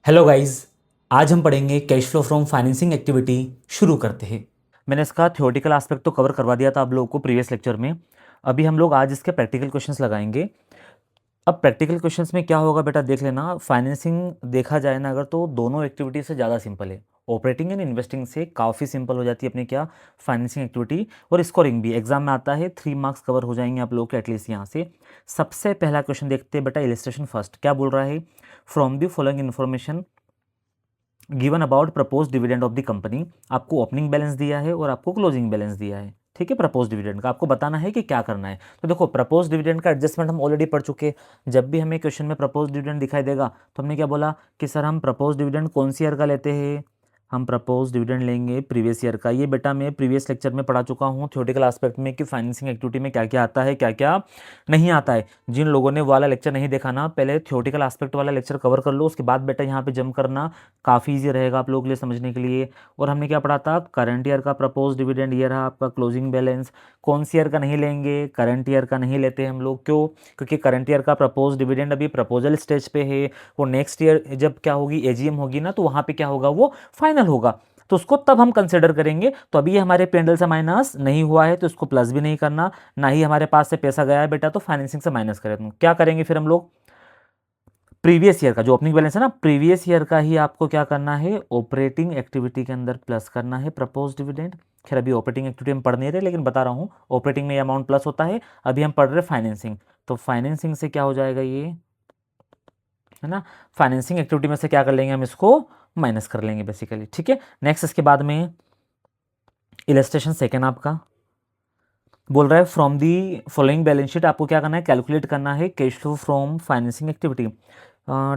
Hello guys. आज हम पढ़ेंगे cash flow from financing activity. शुरू करते हैं। मैंने इसका थ्योरेटिकल एस्पेक्ट तो कवर करवा दिया था आप लोगों को प्रीवियस लेक्चर में। अभी हम लोग आज इसके प्रैक्टिकल क्वेश्चंस लगाएंगे। अब प्रैक्टिकल क्वेश्चंस में क्या होगा बेटा, देख लेना। फाइनेंसिंग देखा जाए ना अगर, तो दोनों एक्टिविटी से ज़्यादा सिंपल है। ऑपरेटिंग एंड इन्वेस्टिंग से काफ़ी सिंपल हो जाती है अपनी क्या, फाइनेंसिंग एक्टिविटी। और स्कोरिंग भी एग्जाम में आता है, 3 मार्क्स कवर हो जाएंगे आप लोगों के एटलीस्ट यहाँ से। सबसे पहला क्वेश्चन देखते हैं बेटा, इलिस्ट्रेशन फर्स्ट क्या बोल रहा है। From the following information given about propose dividend of the company. आपको ओपनिंग बैलेंस दिया है और आपको क्लोजिंग बैलेंस दिया है, ठीक है। प्रपोज डिविडेंड का आपको बताना है कि क्या करना है। तो देखो, प्रपोज डिविडेंड का एडजस्टमेंट हम ऑलरेडी पढ़ चुके हैं। जब भी हमें क्वेश्चन में प्रपोज डिविडेंड दिखाई देगा तो हमने क्या बोला कि सर हम प्रपोज डिविडेंड कौन सी ईयर का लेते हैं। हम प्रपोज डिविडेंड लेंगे प्रीवियस ईयर का। ये बेटा मैं प्रीवियस लेक्चर में पढ़ा चुका हूँ थ्योरेटिकल एस्पेक्ट में कि फाइनेंसिंग एक्टिविटी में क्या क्या आता है क्या क्या नहीं आता है। जिन लोगों ने वो वाला लेक्चर नहीं देखा ना, पहले थ्योरेटिकल एस्पेक्ट वाला लेक्चर कवर कर लो, उसके बाद बेटा यहाँ पे जम करना काफ़ी ईजी रहेगा आप लोगों के लिए समझने के लिए। और हमने क्या पढ़ा था, करंट ईयर का प्रपोज डिविडेंड ये रहा आपका क्लोजिंग बैलेंस। कौन सी ईयर का नहीं लेंगे, करंट ईयर का नहीं लेते हम लोग। क्यों? क्योंकि करंट ईयर का प्रपोज डिविडेंड अभी प्रपोजल स्टेज पे है। वो नेक्स्ट ईयर जब क्या होगी, एजीएम होगी ना, तो वहाँ पे क्या होगा, वो फाइनल होगा। तो उसको तब हम कंसिडर करेंगे। तो अभी ये हमारे पेंडल से माइनस नहीं हुआ है तो इसको प्लस भी नहीं करना, ना ही हमारे पास से पैसा गया है बेटा तो फाइनेंसिंग से माइनस करें। तो क्या करेंगे फिर हम लोग, प्रीवियस ईयर का जो ओपनिंग बैलेंस है ना, प्रीवियस ईयर का ही आपको क्या करना है, ऑपरेटिंग एक्टिविटी के अंदर प्लस करना है प्रपोज डिविडेंड। खैर अभी ऑपरेटिंग एक्टिविटी हम पढ़ नहीं रहे, लेकिन बता रहा हूँ ऑपरेटिंग में ये अमाउंट प्लस होता है। अभी हम पढ़ रहे फाइनेंसिंग, तो फाइनेंसिंग से क्या हो जाएगा ये, है ना। फाइनेंसिंग एक्टिविटी में से क्या कर लेंगे हम, इसको माइनस कर लेंगे बेसिकली, ठीक है। नेक्स्ट इसके बाद में इलस्ट्रेशन सेकेंड आपका बोल रहा है from the following balance sheet आपको क्या करना है, कैलकुलेट करना है cash flow from financing activity.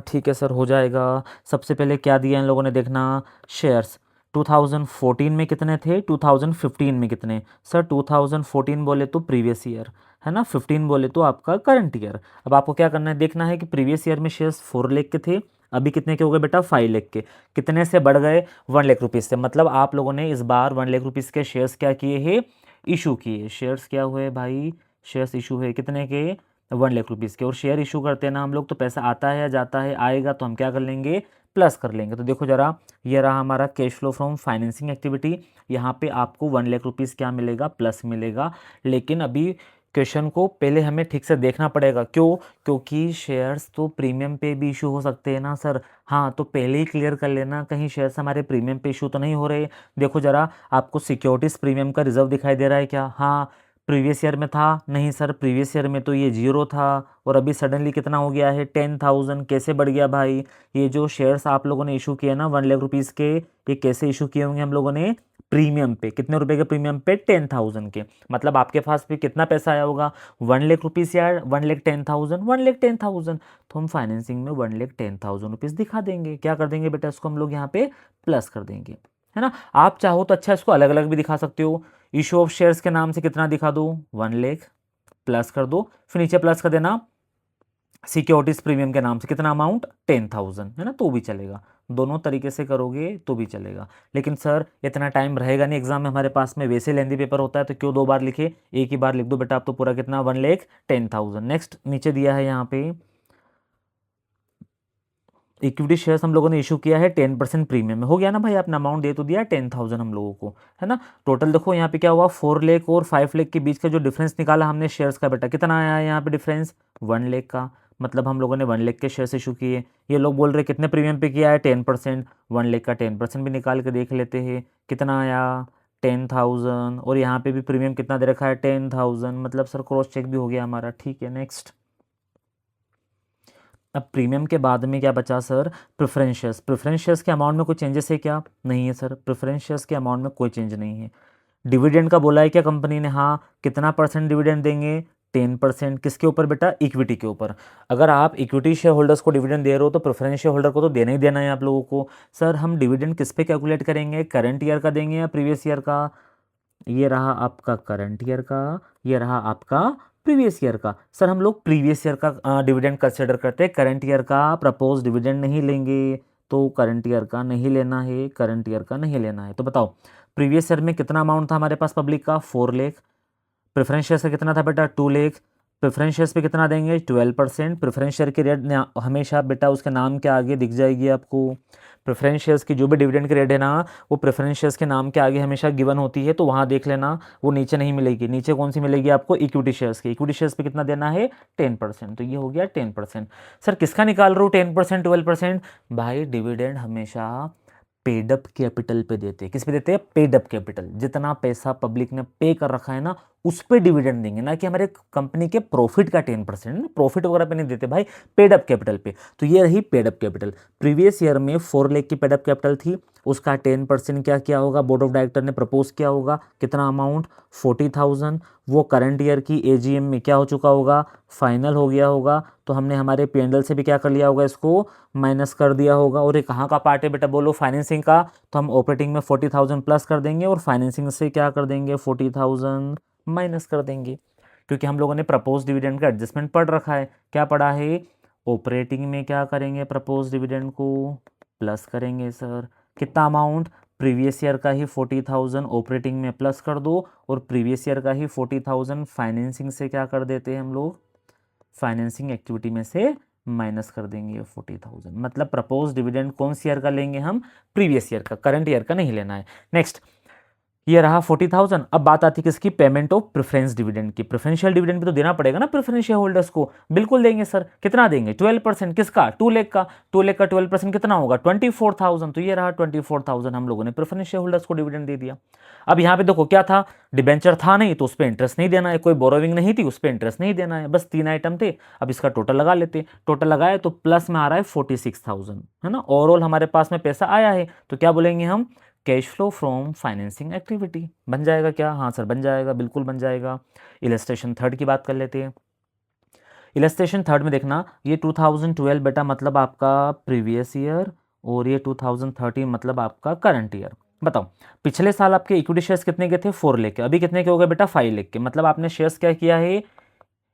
ठीक है सर, हो जाएगा। सबसे पहले क्या दिया इन लोगों ने, देखना शेयर्स 2014 में कितने थे, 2015 में कितने। सर 2014 बोले तो प्रीवियस ईयर, है ना, 15 बोले तो आपका करंट ईयर। अब आपको क्या करना है, देखना है कि प्रीवियस ईयर में शेयर्स 4 लाख के थे, अभी कितने के हो गए बेटा, 5 लाख के। कितने से बढ़ गए, 1 लाख रुपीज़ से। मतलब आप लोगों ने इस बार 1 लाख रुपीज़ के शेयर्स क्या किए हैं, इशू किए। शेयर्स क्या हुए भाई, शेयर्स इशू है कितने के, 1 लाख रुपीज़ के। और शेयर इशू करते हैं ना हम लोग, तो पैसा आता है या जाता है, आएगा तो हम क्या कर लेंगे, प्लस कर लेंगे। तो देखो जरा, ये रहा हमारा cash flow from financing activity. यहाँ पे आपको 1 लाख रुपीज़ क्या मिलेगा, प्लस मिलेगा। लेकिन अभी क्वेश्चन को पहले हमें ठीक से देखना पड़ेगा। क्यों? क्योंकि शेयर्स तो प्रीमियम पे भी इशू हो सकते हैं ना सर। हाँ, तो पहले ही क्लियर कर लेना कहीं शेयर्स हमारे प्रीमियम पे इशू तो नहीं हो रहे। देखो जरा, आपको सिक्योरिटीज प्रीमियम का रिजर्व दिखाई दे रहा है क्या, हाँ। प्रीवियस ईयर में था, नहीं सर, प्रीवियस ईयर में तो ये 0 था। और अभी सडनली कितना हो गया है, 10,000। कैसे बढ़ गया भाई, ये जो शेयर्स आप लोगों ने इशू किए ना 1 लाख रुपीज़ के, ये कैसे इशू किए होंगे हम लोगों ने, प्रीमियम पे। कितने रुपए के प्रीमियम पे, 10,000 के। मतलब आपके पास भी कितना पैसा आया होगा, 1 लाख रुपीज़ या 1 लाख 10,000, 1 लाख 10,000। तो हम फाइनेंसिंग में 1 लाख 10,000 रुपीज़ दिखा देंगे। क्या कर देंगे बेटा, इसको हम लोग यहाँ पे प्लस कर देंगे, है ना। आप चाहो तो अच्छा इसको अलग अलग भी दिखा सकते हो। इशू ऑफ शेयर्स के नाम से कितना दिखा दो, 1 लाख, प्लस कर दो। फिर नीचे प्लस कर देना सिक्योरिटीज प्रीमियम के नाम से कितना अमाउंट, 10,000, है ना, तो भी चलेगा। दोनों तरीके से करोगे तो भी चलेगा। लेकिन सर इतना टाइम रहेगा नहीं एग्जाम में हमारे पास में, वैसे लेंदी पेपर होता है तो क्यों 2 बार लिखे, एक ही बार लिख दो बेटा। आप तो पूरा कितना, 1 लाख 10,000। नेक्स्ट नीचे दिया है यहाँ पे, इक्विटी शेयर्स हम लोगों ने इशू किया है 10% प्रीमियम में। हो गया ना भाई, आपने अमाउंट दे तो दिया 10,000 हम लोगों को, है ना। टोटल देखो यहाँ पे क्या हुआ, 4 लाख और 5 लाख के बीच का जो डिफरेंस निकाला हमने शेयर्स का बेटा, कितना आया है यहाँ पे डिफरेंस, 1 लाख का। मतलब हम लोगों ने 1 लाख के शेयर्स इशू किए। ये लोग बोल रहे कितने प्रीमियम पे किया है, 10%। 1 लाख का 10% भी निकाल के देख लेते हैं कितना आया, 10,000। और यहाँ पे भी प्रीमियम कितना दे रखा है, 10,000। मतलब सर क्रॉस चेक भी हो गया हमारा, ठीक है। नेक्स्ट, अब प्रीमियम के बाद में क्या बचा sir, preference shares. Preference shares के अमाउंट में कोई चेंजेस है क्या, नहीं है सर, प्रेफरेंस शेयर्स के अमाउंट में कोई चेंज नहीं है। डिविडेंड का बोला है क्या कंपनी ने, हाँ। कितना परसेंट डिविडेंड देंगे, 10%। किसके ऊपर बेटा, इक्विटी के ऊपर। अगर आप इक्विटी शेयर होल्डर्स को डिविडेंड दे रहे हो तो प्रेफरेंस शेयर होल्डर को तो देना ही देना है आप लोगों को। सर हम डिविडेंड किस पे कैलकुलेट करेंगे, करंट ईयर का देंगे या प्रीवियस ईयर का। ये रहा आपका करंट ईयर का, ये रहा आपका प्रीवियस ईयर का। सर हम लोग प्रीवियस ईयर का डिविडेंड कंसिडर करते हैं, करंट ईयर का प्रपोज डिविडेंड नहीं लेंगे। तो करंट ईयर का नहीं लेना है, करंट ईयर का नहीं लेना है। तो बताओ, प्रीवियस ईयर में कितना अमाउंट था हमारे पास पब्लिक का, 4 लाख। प्रेफरेंस शेयर से कितना था बेटा, 2 लाख। प्रेफरेंस शेयर्स पे कितना देंगे 12%। प्रेफरेंस शेयर की रेट हमेशा बेटा उसके नाम के आगे दिख जाएगी आपको। प्रेफरेंस शेयर्स की जो भी डिविडेंड की रेट है ना वो प्रेफरेंस शेयर्स के नाम के आगे हमेशा गिवन होती है, तो वहाँ देख लेना, वो नीचे नहीं मिलेगी। नीचे कौन सी मिलेगी आपको, इक्विटी शेयर्स की। इक्विटी शेयर्स पे कितना देना है 10%, तो ये हो गया 10%। सर किसका निकाल रहे हो 10% 12%? भाई डिविडेंड हमेशा पेड अप कैपिटल पे देते हैं। किस पे देते हैं, पेड अप कैपिटल। जितना पैसा पब्लिक ने पे कर रखा है ना उस पे डिविडेंड देंगे, ना कि हमारे कंपनी के प्रॉफिट का 10%। प्रॉफिट वगैरह पे नहीं देते भाई, पेड अप कैपिटल पे। तो ये रही paid up capital. Previous year में 4 लाख की पेड अप कैपिटल थी, उसका 10% क्या किया होगा, बोर्ड ऑफ डायरेक्टर ने प्रपोज किया होगा, कितना अमाउंट 40,000। वो करंट ईयर की एजीएम में क्या हो चुका होगा, फाइनल हो गया होगा। तो हमने हमारे P&L से भी क्या कर लिया होगा, इसको माइनस कर दिया होगा। और ये कहाँ का पार्ट है बेटा, बोलो फाइनेंसिंग का। तो हम ऑपरेटिंग में 40,000 प्लस कर देंगे और फाइनेंसिंग से क्या कर देंगे 40,000 माइनस कर देंगे, क्योंकि हम लोगों ने प्रपोज डिविडेंड का एडजस्टमेंट पढ़ रखा है। क्या पढ़ा है, ऑपरेटिंग में क्या करेंगे, प्रपोज डिविडेंड को प्लस करेंगे। सर कितना अमाउंट, प्रीवियस ईयर का ही 40,000 ऑपरेटिंग में प्लस कर दो, और प्रीवियस ईयर का ही 40,000 फाइनेंसिंग से क्या कर देते हैं हम लोग, फाइनेंसिंग एक्टिविटी में से माइनस कर देंगे 40,000। मतलब प्रपोज डिविडेंड कौन सी ईयर का लेंगे हम, प्रीवियस ईयर का, करंट ईयर का नहीं लेना है। नेक्स्ट ये रहा 40,000। अब बात आती है किसकी, पेमेंट ऑफ प्रेफरेंस डिविडेंड की। प्रेफरेंशियल डिविडेंड भी तो देना पड़ेगा ना प्रेफरेंस शेयर होल्डर्स को। बिल्कुल देंगे सर, कितना देंगे 12%। किसका, 2 लाख का। 2 लाख का 12% कितना होगा 24,000। तो ये रहा 24,000 हम लोगों ने प्रेफरेंस शेयर होल्डर्स को डिविडेंड दे दिया। अब यहाँ पे देखो क्या था, डिबेंचर था नहीं तो उस पर इंटरेस्ट नहीं देना है, कोई बोरोविंग नहीं थी उस पर इंटरेस्ट नहीं देना है, बस 3 आइटम थे। अब इसका टोटल लगा लेते, टोटल लगाए तो प्लस में आ रहा है 46,000, है ना। ओवरऑल हमारे पास में पैसा आया है, तो क्या बोलेंगे हम, cash flow from financing activity. बन जाएगा क्या, हाँ सर बन जाएगा, बिल्कुल बन जाएगा। इलस्ट्रेशन थर्ड की बात कर लेते हैं। इलस्ट्रेशन थर्ड में देखना, ये 2012 बेटा मतलब आपका प्रीवियस ईयर, और ये 2013 मतलब आपका करंट ईयर। बताओ पिछले साल आपके इक्विटी शेयर्स कितने के थे, 4 लाख के। अभी कितने के हो गए बेटा, 5 लाख के। मतलब आपने शेयर्स क्या किया है,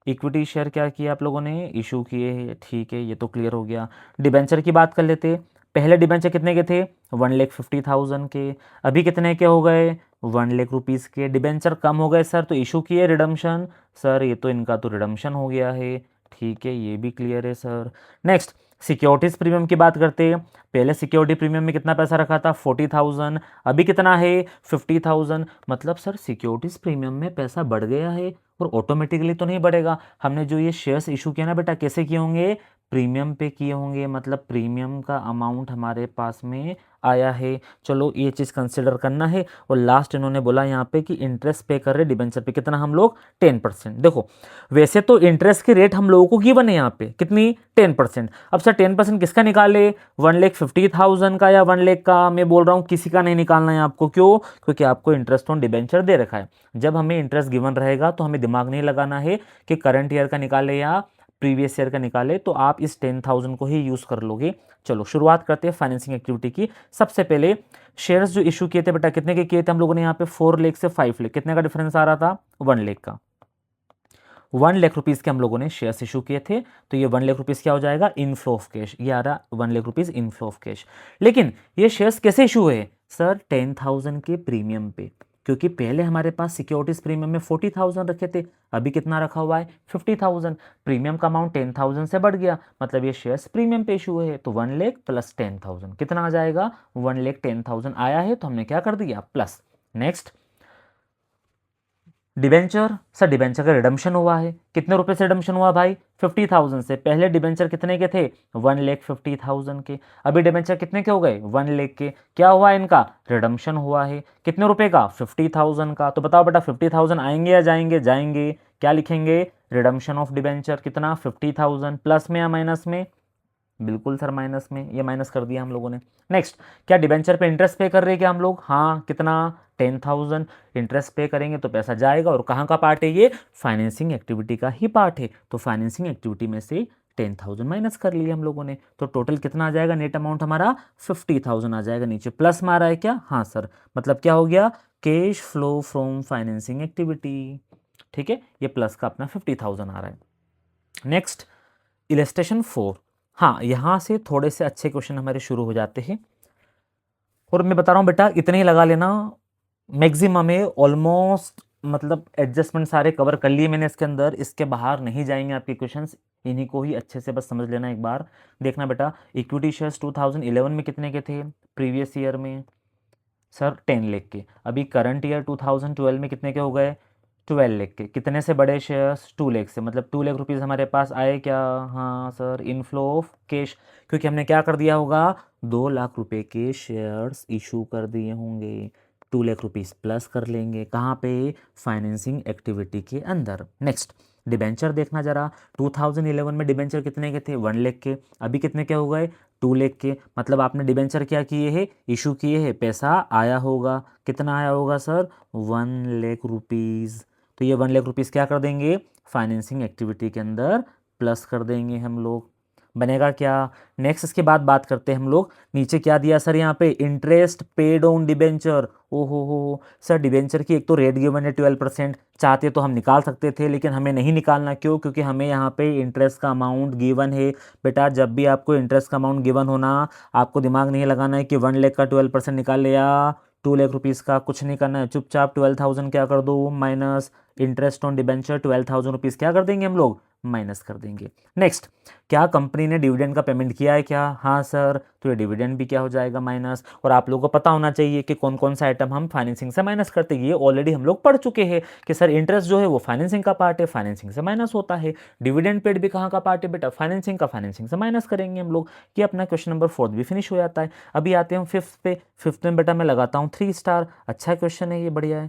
इक्विटी शेयर क्या किया आप लोगों ने, इशू किए हैं। ठीक है, ये तो क्लियर हो गया। डिबेंचर की बात कर लेते, पहले डिबेंचर कितने के थे 1,50,000 के। अभी कितने के हो गए 1 लाख रुपीज़ के। डिबेंचर कम हो गए सर तो इशू किए रिडम्शन। सर ये तो इनका तो रिडम्शन हो गया है। ठीक है, ये भी क्लियर है सर। नेक्स्ट सिक्योरिटीज प्रीमियम की बात करते हैं। पहले सिक्योरिटी प्रीमियम में कितना पैसा रखा था 40,000, अभी कितना है 50,000। मतलब सर सिक्योरिटीज प्रीमियम में पैसा बढ़ गया है, और ऑटोमेटिकली तो नहीं बढ़ेगा। हमने जो ये शेयर्स इशू किया ना बेटा, कैसे किए होंगे, प्रीमियम पे किए होंगे। मतलब प्रीमियम का अमाउंट हमारे पास में आया है। चलो ये चीज़ कंसिडर करना है। और लास्ट इन्होंने बोला यहाँ पे कि इंटरेस्ट पे कर रहे डिबेंचर पे, कितना हम लोग 10%। देखो वैसे तो इंटरेस्ट की रेट हम लोगों को गिवन है यहाँ पे, कितनी 10%। अब सर 10% किसका निकाले, 1,50,000 का या 1 लाख का। मैं बोल रहा हूँ किसी का नहीं निकालना है आपको। क्यों, क्योंकि आपको इंटरेस्ट ऑन डिबेंचर दे रखा है। जब हमें इंटरेस्ट गिवन रहेगा तो हमें दिमाग नहीं लगाना है कि करंट ईयर का निकाले या प्रीवियस ईयर का निकाले, तो आप इस 10,000 को ही यूज कर लोगे। चलो शुरुआत करते हैं फाइनेंसिंग एक्टिविटी की। सबसे पहले शेयर्स जो इशू किए थे बेटा, कितने के किए थे हम लोगों ने यहाँ पे, 4 लाख से 5 लाख। कितने का डिफरेंस आ रहा था 1 लाख का। 1 लाख रुपीज़ के हम लोगों ने शेयर्स इशू किए थे, तो ये 1 लाख रुपीज़ क्या हो जाएगा, इनफ्लो ऑफ कैश। ये आ रहा 1 lakh rupees inflow of cash. लेकिन ये शेयर्स कैसे इशू हुए सर, 10,000 के प्रीमियम पे। क्योंकि पहले हमारे पास सिक्योरिटीज प्रीमियम में 40,000 रखे थे, अभी कितना रखा हुआ है 50,000। प्रीमियम का अमाउंट 10,000 से बढ़ गया, मतलब ये शेयर्स प्रीमियम पे इशू है। तो 1 लाख प्लस 10,000 कितना आ जाएगा, 1,10,000 आया है, तो हमने क्या कर दिया plus. Next debenture, sir debenture का रिडम्शन हुआ है, कितने रुपए से रिडम्शन हुआ भाई 50,000 से। पहले डिबेंचर कितने के थे 1,50,000 के, अभी डिबेंचर कितने के हो गए 1 लाख के। क्या हुआ इनका, रिडम्शन हुआ है। कितने रुपए का 50,000 का। तो बताओ बेटा 50,000 आएंगे या जाएंगे, जाएंगे। क्या लिखेंगे, रिडम्शन ऑफ डिबेंचर कितना 50,000, प्लस में या माइनस में, बिल्कुल सर माइनस में, ये माइनस कर दिया हम लोगों ने। नेक्स्ट क्या डिबेंचर पे इंटरेस्ट पे कर रहे हैं क्या हम लोग, हाँ कितना 10,000 इंटरेस्ट पे करेंगे तो पैसा जाएगा। और कहाँ का पार्ट है ये, फाइनेंसिंग एक्टिविटी का ही पार्ट है। तो फाइनेंसिंग एक्टिविटी में से 10,000 माइनस कर लिया हम लोगों ने, तो टोटल कितना आ जाएगा, नेट अमाउंट हमारा 50,000 आ जाएगा। नीचे प्लस में आ रहा है क्या, हाँ सर, मतलब क्या हो गया, cash flow from financing activity. ठीक है, ये प्लस का अपना 50,000 आ रहा है। Next illustration 4। हाँ यहाँ से थोड़े से अच्छे क्वेश्चन हमारे शुरू हो जाते हैं, और मैं बता रहा हूँ बेटा इतने ही लगा लेना। मैक्सिमम है ऑलमोस्ट मतलब एडजस्टमेंट सारे कवर कर लिए मैंने इसके अंदर, इसके बाहर नहीं जाएंगे आपके क्वेश्चंस, इन्हीं को ही अच्छे से बस समझ लेना एक बार। देखना बेटा, इक्विटी शेयर्स 2011 में कितने के थे, प्रीवियस ईयर में सर 10 लाख के। अभी करंट ईयर 2012 में कितने के हो गए, 12 लाख के। कितने से बड़े शेयर्स, 2 लाख से, मतलब 2 लाख रुपीज़ हमारे पास आए क्या, हाँ सर, इनफ्लो ऑफ कैश, क्योंकि हमने क्या कर दिया होगा, 2 लाख रुपए के शेयर्स इशू कर दिए होंगे, 2 लाख रुपीज़ प्लस कर लेंगे कहाँ पे, फाइनेंसिंग एक्टिविटी के अंदर। नेक्स्ट डिबेंचर देखना जरा, 2011 में डिबेंचर कितने के थे, 1 लाख के। अभी कितने के हो गए, 2 लाख के। मतलब आपने डिबेंचर क्या किए हैं, इशू किए हैं, पैसा आया होगा, कितना आया होगा सर, 1 लाख रुपीज़। तो ये 1 लाख रुपीज़ क्या कर देंगे, फाइनेंसिंग एक्टिविटी के अंदर प्लस कर देंगे हम लोग, बनेगा क्या। नेक्स्ट इसके बाद बात करते हैं हम लोग, नीचे क्या दिया सर यहाँ पे, इंटरेस्ट पेड ऑन डिबेंचर। ओहो हो सर, डिबेंचर की एक तो रेट गिवन है 12%, चाहते तो हम निकाल सकते थे, लेकिन हमें नहीं निकालना, क्यों, क्योंकि हमें यहाँ पे इंटरेस्ट का अमाउंट गिवन है। बेटा जब भी आपको इंटरेस्ट का अमाउंट गिवन होना, आपको दिमाग नहीं लगाना है कि 1 लाख का 12% निकाल लिया, 2 लाख रुपीज़ का कुछ नहीं करना है, चुपचाप 12,000 क्या कर दो, minus interest on debenture 12,000 rupees क्या कर देंगे हम लोग, माइनस कर देंगे। नेक्स्ट, क्या कंपनी ने डिविडेंड का पेमेंट किया है क्या, हाँ सर, तो ये डिविडेंड भी क्या हो जाएगा, माइनस। और आप लोगों को पता होना चाहिए कि कौन कौन सा आइटम हम फाइनेंसिंग से माइनस करते हैं, ये ऑलरेडी हम लोग पढ़ चुके हैं कि सर इंटरेस्ट जो है वो फाइनेंसिंग का पार्ट है, फाइनेंसिंग से माइनस होता है। डिविडेंड पेड भी कहाँ का पार्ट है बेटा, फाइनेंसिंग का, फाइनेंसिंग से माइनस करेंगे हम लोग। ये अपना क्वेश्चन नंबर 4 भी फिनिश हो जाता है। अभी आते हैं हम 5th पे। 5th में बेटा मैं लगाता हूँ 3 स्टार, अच्छा क्वेश्चन है ये, बढ़िया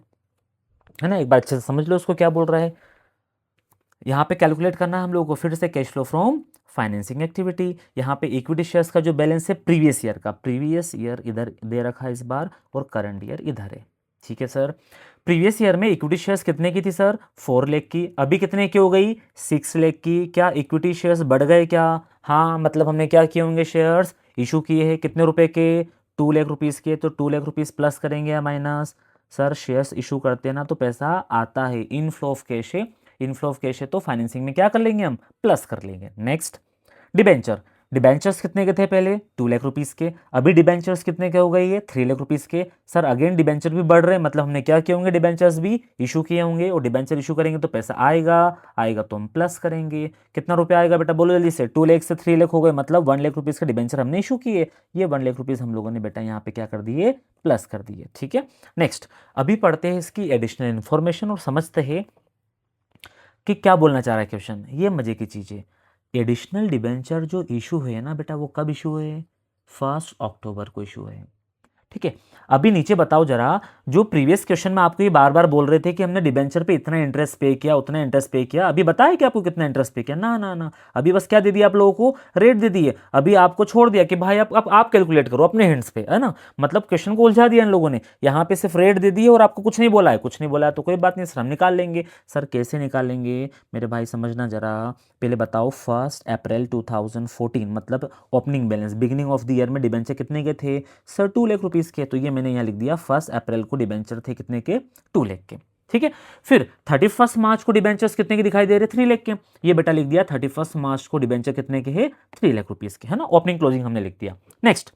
है ना, एक बार अच्छे से समझ लो उसको क्या बोल रहा है। यहाँ पे कैलकुलेट करना है हम लोगों को फिर से cash flow from financing activity. यहाँ पे इक्विटी शेयर्स का जो बैलेंस है प्रीवियस ईयर का, प्रीवियस ईयर इधर दे रखा है इस बार, और करंट ईयर इधर है, ठीक है सर। प्रीवियस ईयर में इक्विटी शेयर्स कितने की थी सर, 4 लाख की। अभी कितने की हो गई, 6 लाख की। क्या इक्विटी शेयर्स बढ़ गए क्या, हाँ, मतलब हमने क्या किए होंगे, शेयर्स इशू किए हैं, कितने रुपए के, 2 लाख रुपीज़ के। तो 2 लाख रुपीज़ प्लस करेंगे या माइनस, सर शेयर्स इशू करते हैं ना तो पैसा आता है, इनफ्लो ऑफ कैश है, इनफ्लो ऑफ कैश है तो फाइनेंसिंग में क्या कर लेंगे हम, प्लस कर लेंगे। नेक्स्ट डिबेंचर, डिबेंचर्स कितने के थे पहले, 2 लाख रुपीज़ के। अभी डिबेंचर्स कितने के हो गए, ये 3 लाख रुपीज़ के। सर अगेन डिबेंचर भी बढ़ रहे हैं, मतलब हमने क्या किए होंगे, डिबेंचर्स भी इशू किए होंगे, और डिबेंचर इशू करेंगे तो पैसा आएगा, आएगा तो हम प्लस करेंगे। कितना रुपया आएगा बेटा बोलो जल्दी से, 2 लाख से 3 लाख हो गए, मतलब 1 लाख रुपीज़ का डिबेंचर हमने इशू किए, ये 1 लाख रुपीज़ हम लोगों ने बेटा यहाँ पे क्या कर दिए, प्लस कर दिए, ठीक है। नेक्स्ट अभी पढ़ते हैं इसकी एडिशनल इन्फॉर्मेशन और समझते हैं कि क्या बोलना चाह रहा है क्वेश्चन। ये मजे की चीज़ है, एडिशनल डिबेंचर जो इशू हुए हैं ना बेटा, वो कब इशू हुए, 1 अक्टूबर को इशू हुए हैं, ठीक है। अभी नीचे बताओ जरा, जो प्रीवियस क्वेश्चन में आपको ये बार बार बोल रहे थे कि हमने डिबेंचर पे इतना इंटरेस्ट पे किया, उतना इंटरेस्ट पे किया, अभी बताया कि आपको कितना इंटरेस्ट पे किया, ना ना ना, अभी बस क्या दे दिया आप लोगों को, रेट दे दिए। अभी आपको छोड़ दिया कि भाई आप कैलकुलेट करो अपने हैंड्स पे, है ना, मतलब क्वेश्चन को उलझा दिया इन लोगों ने, यहाँ पे सिर्फ रेट दे दिए और आपको कुछ नहीं बोला है, कुछ नहीं बोला है तो कोई बात नहीं सर, हम निकाल लेंगे। सर कैसे निकालेंगे मेरे भाई, समझना जरा, पहले बताओ 1 अप्रैल 2014, मतलब opening balance beginning of the year में डिबेंचर कितने के थे सर, 2 लाख रुपीज़ के। तो ये मैंने यहाँ लिख दिया 1 अप्रैल को डिबेंचर थे कितने के, 2 लाख के, ठीक है। फिर 31 मार्च को डिबेंचर्स कितने के दिखाई दे रहे, 3 लाख के। ये बेटा लिख दिया 31 मार्च को डिबेंचर कितने के हैं, 3 लाख रुपीज़ के, है ना, ओपनिंग क्लोजिंग हमने लिख दिया। नेक्स्ट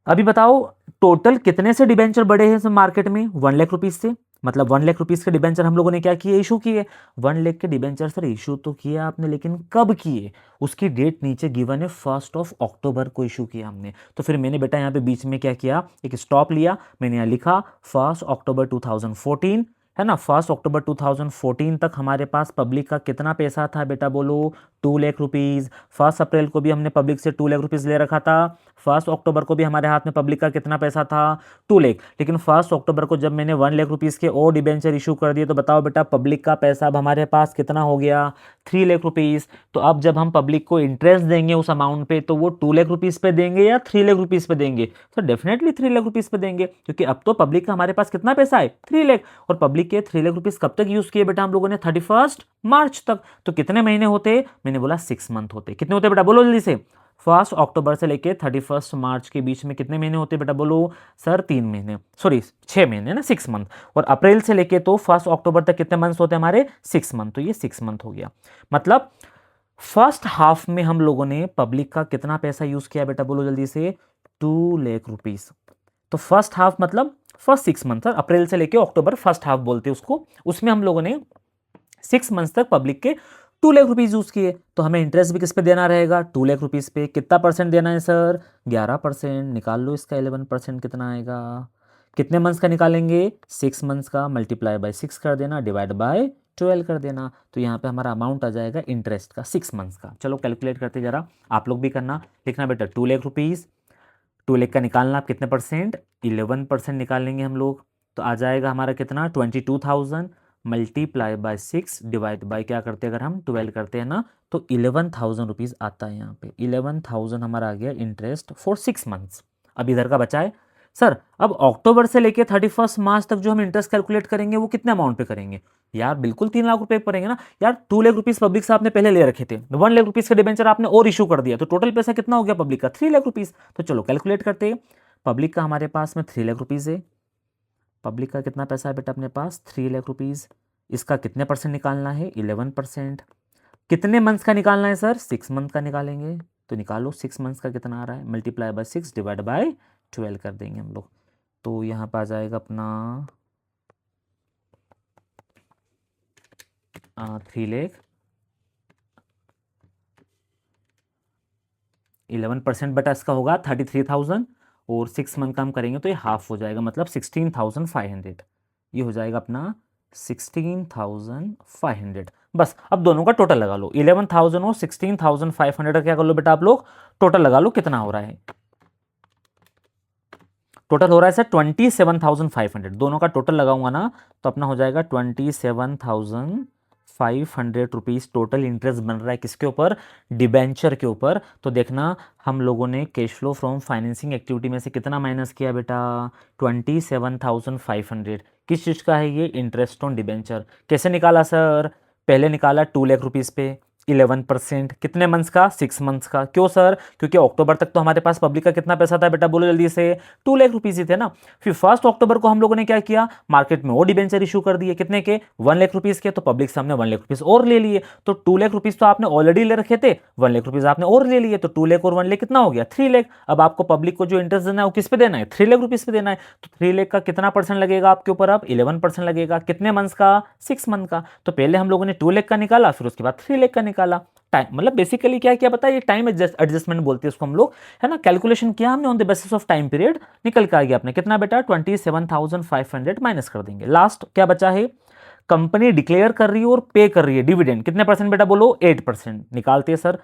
अभी बताओ टोटल कितने से डिबेंचर बढ़े हैं मार्केट में, 1 लाख रुपीज़ से, मतलब 1 लाख रुपीज़ के डिबेंचर हम लोगों ने क्या किए, इशू किए। 1 लाख के डिबेंचर सर इशू तो किया आपने, लेकिन कब किए, उसकी डेट नीचे गिवन है 1 अक्टूबर को इशू किया हमने। तो फिर मैंने बेटा यहाँ पे बीच में क्या किया, एक स्टॉप लिया, मैंने यहाँ लिखा 1 अक्टूबर 2014, है ना। 1 अक्टूबर 2014 तक हमारे पास पब्लिक का कितना पैसा था बेटा बोलो, 2 लाख रुपीज़। 1 अप्रैल को भी हमने पब्लिक से 2 लाख रुपीज़ ले रखा था। 1 अक्टूबर को भी हमारे हाथ में पब्लिक का कितना पैसा था, 2 लाख। लेकिन 1 अक्टूबर को जब मैंने 1 लाख रुपीज़ के और डिबेंचर इशू कर दिए, तो बताओ बेटा पब्लिक का पैसा अब हमारे पास कितना हो गया, 3 लाख रुपीज़। तो अब जब हम पब्लिक को इंटरेस्ट देंगे उस अमाउंट पे, तो वो 2 लाख रुपीज़ पे देंगे या 3 लाख रुपीज़ पे देंगे, तो डेफिनेटली 3 लाख रुपीज़ पे देंगे, क्योंकि अब तो पब्लिक का हमारे पास कितना पैसा है, 3 लाख। और पब्लिक के 3 लाख रुपीज़ कब तक यूज़ किए बेटा हम लोगों ने, 31 मार्च तक। तो कितने महीने होते, मैंने बोला 6 मंथ होते। कितने होते बेटा बोलो जल्दी से, 1 अक्टूबर से लेके 31 मार्च के बीच में कितने महीने होते बेटा बोलो सर, 3 महीने, सॉरी 6 महीने ना, 6 मंथ। और अप्रैल से लेके तो 1 अक्टूबर तक कितने मंथ्स होते हमारे, 6 मंथ। तो ये 6 मंथ हो गया। मतलब फर्स्ट हाफ में हम लोगों ने पब्लिक का कितना पैसा यूज किया बेटा बोलो जल्दी से, 2 लाख रुपीज। तो फर्स्ट हाफ मतलब फर्स्ट 6 मंथ, सर अप्रैल से लेके अक्टूबर, फर्स्ट हाफ बोलते हैं उसको, उसमें हम लोगों ने 6 मंथ्स तक पब्लिक के 2 लाख रुपीज यूज किए, तो हमें इंटरेस्ट भी किस पे देना रहेगा, 2 लाख रुपीज पे। कितना परसेंट देना है सर, 11%। निकाल लो इसका 11% कितना आएगा। कितने मंथ्स का निकालेंगे, 6 मंथ्स का, मल्टीप्लाई बाय 6 कर देना, डिवाइड बाय 12 कर देना, तो यहाँ पे हमारा अमाउंट आ जाएगा इंटरेस्ट का 6 मंथ्स का। चलो कैलकुलेट करते जरा, आप लोग भी करना, लिखना बेटा 2 लाख रुपीज़, 2 लाख का निकालना, आप कितने परसेंट, 11% निकालेंगे हम लोग, तो आ जाएगा हमारा कितना, 22,000 मल्टीप्लाई बाय 6 डिवाइड बाय क्या करते हैं, अगर हम 12 करते हैं ना, तो 11,000 रुपीज़ आता है यहाँ पे। 11,000 हमारा आ गया इंटरेस्ट फॉर 6 मंथ्स। अब इधर का बचा है सर, अब अक्टूबर से लेके 31 मार्च तक जो हम इंटरेस्ट कैलकुलेट करेंगे वो कितने अमाउंट पे करेंगे यार, बिल्कुल 3 लाख रुपए पड़ेंगे ना यार। 2 लाख रुपीज पब्लिक से आपने पहले ले रखे थे, 1 लाख रुपीज का डिबेंचर आपने और इशू कर दिया, तो टोटल पैसा कितना हो गया पब्लिक का, 3 लाख रुपीज। तो चलो कैलकुलेट करते हैं, पब्लिक का हमारे पास में 3 लाख रुपीज है, पब्लिक का कितना पैसा है बेटा अपने पास, 3 लाख रुपीज। इसका कितने परसेंट निकालना है, 11%। कितने मंथ्स का निकालना है सर, 6 मंथ का निकालेंगे, तो निकालो 6 मंथ्स का कितना आ रहा है, मल्टीप्लाई बाय 6 डिवाइड बाय 12 कर देंगे हम लोग, तो यहाँ पर आ जाएगा अपना 3 लाख। 11% बटा इसका होगा 33,000, और 6 मंथ का हम करेंगे तो ये हाफ हो जाएगा, मतलब 16,500, ये हो जाएगा अपना 16,500। बस अब दोनों का टोटल लगा लो, 11,000 और 16,500 का क्या कर लो बेटा आप लोग, टोटल लगा लो कितना हो रहा है, टोटल हो रहा है सर 27,500। दोनों का टोटल लगाऊंगा ना तो अपना हो जाएगा 27,500 रुपीज़ टोटल इंटरेस्ट बन रहा है, किसके ऊपर, डिबेंचर के ऊपर। तो देखना हम लोगों ने cash flow from financing activity में से कितना माइनस किया बेटा, 27,500। किस चीज़ का है ये, इंटरेस्ट ऑन डिबेंचर। कैसे निकाला सर, पहले निकाला 2 लाख रुपीज़ पे 11%, कितने मंथ्स का, 6 मंथ्स का। क्यों सर, क्योंकि अक्टूबर तक तो हमारे पास पब्लिक का कितना पैसा था बेटा, बोलो जल्दी से, 2 लाख रुपीज ही थे ना। फिर 1 अक्टूबर को हम लोगों ने क्या किया, मार्केट में वो डिबेंचर इशू कर दिए, कितने के, 1 लाख रुपीज के, तो पब्लिक से हमने 1 लाख रुपीज और ले लिए, तो 2 लाख रुपीज तो आपने ऑलरेडी ले रखे थे, 1 लाख रुपीज आपने और ले लिए, तो 2 लाख और 1 लाख कितना हो गया, 3 लाख। अब आपको पब्लिक को जो इंटरेस्ट देना है वो किस पे देना है, 3 लाख रुपीज पे देना है, तो 3 लाख का कितना परसेंट लगेगा आपके ऊपर, अब 11% लगेगा, कितने मंथ्स का, 6 मंथ का। तो पहले हम लोगों ने 2 लाख का निकाला, फिर उसके बाद 3 लाख का निकाला। टाइम मतलब बेसिकली क्या क्या पता है, ये टाइम एडजस्टमेंट बोलते हैं उसको हम लोग, है ना। कैलकुलेशन किया हमने on the basis of time period, निकल के आ गया अपने कितना बेटा, 27,500 माइनस कर देंगे। लास्ट क्या बचा है, कंपनी डिक्लेयर कर रही है और पे कर रही है डिविडेंड, कितने परसेंट बेटा बोलो, 8%। निकालते हैं सर,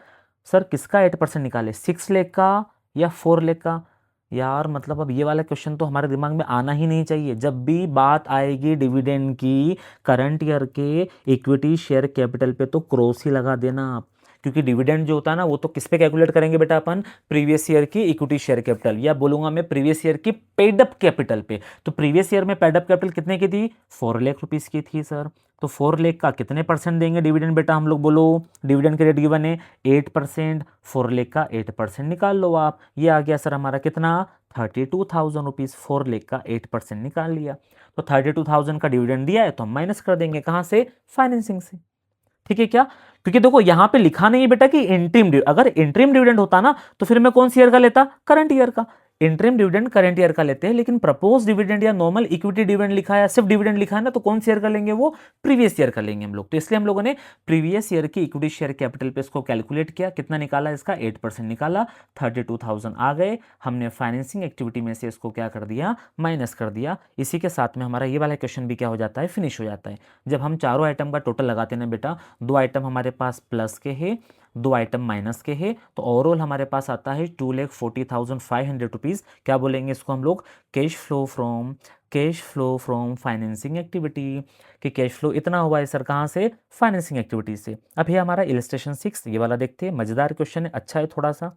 सर किसका 8% निकाले, 6 लाख का या 4 लाख का। यार मतलब अब ये वाला क्वेश्चन तो हमारे दिमाग में आना ही नहीं चाहिए, जब भी बात आएगी डिविडेंड की करंट ईयर के इक्विटी शेयर कैपिटल पे तो क्रॉस ही लगा देना आप, क्योंकि डिविडेंड जो होता है ना वो तो किस पे कैलकुलेट करेंगे बेटा अपन, प्रीवियस ईयर की इक्विटी शेयर कैपिटल, या बोलूंगा मैं प्रीवियस ईयर की पेड अप कैपिटल पे। तो प्रीवियस ईयर में पेड अप कैपिटल कितने की थी, 4 लाख रुपीस की थी सर। तो 4 लाख का कितने परसेंट देंगे डिविडेंड बेटा हम लोग, बोलो डिविडेंड के रेट गिवन है 8%, 4 लाख का 8% निकाल लो आप, ये आ गया सर हमारा कितना, 32,000 रुपीज़। 4 लाख का 8% निकाल लिया, तो 32,000 का डिविडेंड दिया है तो हम माइनस कर देंगे कहाँ से, फाइनेंसिंग से। ठीक है क्या, क्योंकि देखो यहां पे लिखा नहीं है बेटा कि इंट्रीम, अगर इंट्रीम डिविडेंड होता ना तो फिर मैं कौन सी ईयर का लेता, करंट ईयर का। इंट्रीम डिविडेंड करंट ईयर का लेते हैं, लेकिन प्रपोज डिविडेंड या नॉर्मल इक्विटी डिविडेंड लिखा है या सिर्फ डिविडेंड लिखा है ना, तो कौन सी ईयर का लेंगे, वो प्रीवियस ईयर का लेंगे हम लोग। तो इसलिए हम लोगों ने प्रीवियस ईयर की इक्विटी शेयर कैपिटल पे इसको कैलकुलेट किया, कितना निकाला इसका, 8% निकाला, 32,000 आ गए। हमने फाइनेंसिंग एक्टिविटी में से इसको क्या कर दिया, माइनस कर दिया। इसी के साथ में हमारा ये वाला क्वेश्चन भी क्या हो जाता है, फिनिश हो जाता है। जब हम चारों आइटम का टोटल लगाते हैं ना बेटा, 2 आइटम हमारे पास प्लस के हैं, 2 आइटम माइनस के हैं, तो ओवरऑल हमारे पास आता है 2,40,500 रुपीज़। क्या बोलेंगे इसको हम लोग, cash flow from financing activity, कि कैश फ्लो इतना हुआ है सर कहाँ से, फाइनेंसिंग एक्टिविटी से। अब ये हमारा इलस्ट्रेशन 6 ये वाला देखते हैं, मजेदार क्वेश्चन है, अच्छा है थोड़ा सा,